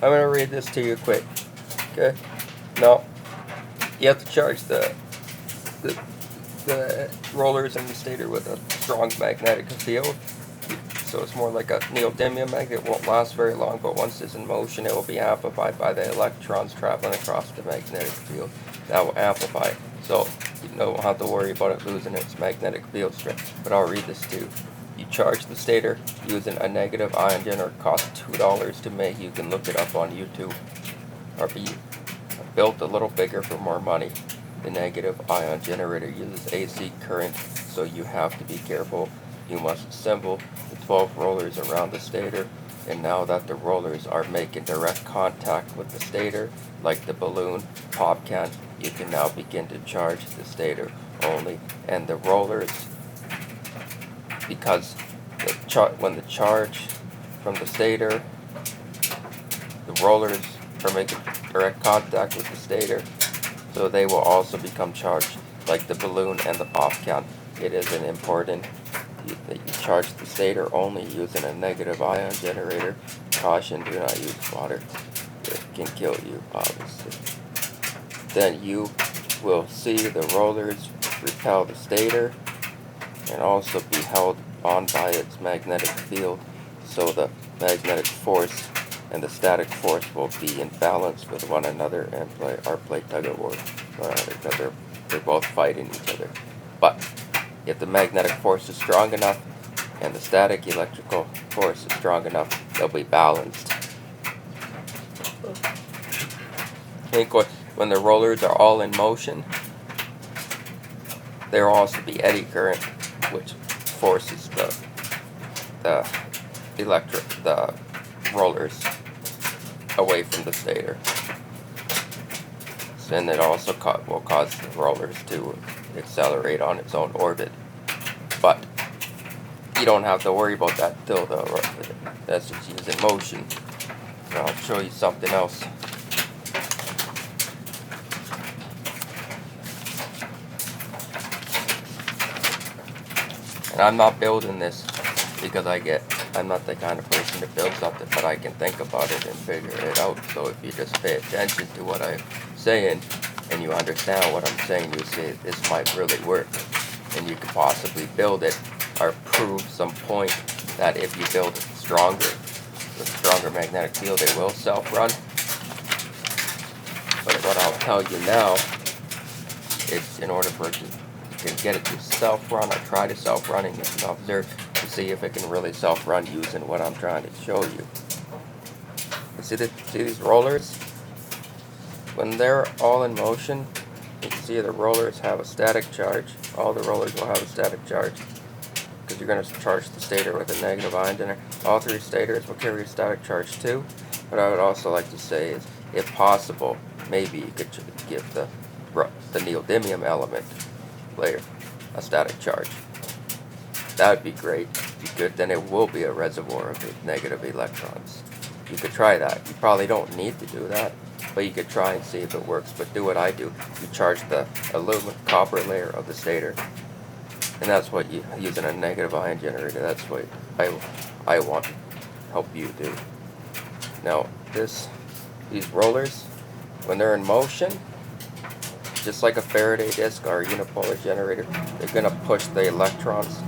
I'm gonna read this to you quick. Okay. Now, you have to charge the the rollers in the stator with a strong magnetic field. So it's more like a neodymium magnet. It won't last very long, but once it's in motion, it will be amplified by the electrons traveling across the magnetic field. That will amplify it. So you don't have to worry about it losing its magnetic field strength. But I'll read this too. You charge the stator using a negative ion generator. Costs $2 to make. You can look it up on YouTube. Or be built a little bigger for more money. The negative ion generator uses AC current, so you have to be careful. You must assemble the 12 rollers around the stator, and now that the rollers are making direct contact with the stator, like the balloon pop can, you can now begin to charge the stator only. And the rollers, because when the charge from the stator, the rollers are making direct contact with the stator, so they will also become charged like the balloon and the pop can. It is an important that you charge the stator only using a negative ion generator. Caution, do not use water. It can kill you, obviously. Then you will see the rollers repel the stator and also be held on by its magnetic field, so the magnetic force and the static force will be in balance with one another and play tug of war because they're both fighting each other. But if the magnetic force is strong enough and the static electrical force is strong enough, they'll be balanced. And of course, when the rollers are all in motion, there will also be eddy current, which forces the rollers away from the stator. And it also will cause the rollers to accelerate on its own orbit. But you don't have to worry about that until that's just using motion. So I'll show you something else. And I'm not building this because I'm not the kind of person to build something, but I can think about it and figure it out. So if you just pay attention to what I'm saying and you understand what I'm saying, you see this might really work. And you could possibly build it or prove some point that if you build it with stronger magnetic field, it will self-run. But what I'll tell you now is in order for it to can get it to self-run, I try to self-running it and observe to see if it can really self-run using what I'm trying to show you. See these rollers? When they're all in motion, you can see the rollers have a static charge. All the rollers will have a static charge because you're going to charge the stator with a negative ion generator. All three stators will carry a static charge too. But I would also like to say is, if possible, maybe you could give the neodymium element layer a static charge. That would be great. Be good. Then it will be a reservoir of negative electrons. You could try that. You probably don't need to do that, but you could try and see if it works. But do what I do. You charge the aluminum copper layer of the stator, and that's what you using a negative ion generator. That's what I want to help you do. Now these rollers, when they're in motion, just like a Faraday disc or a unipolar generator, they're going to push the electrons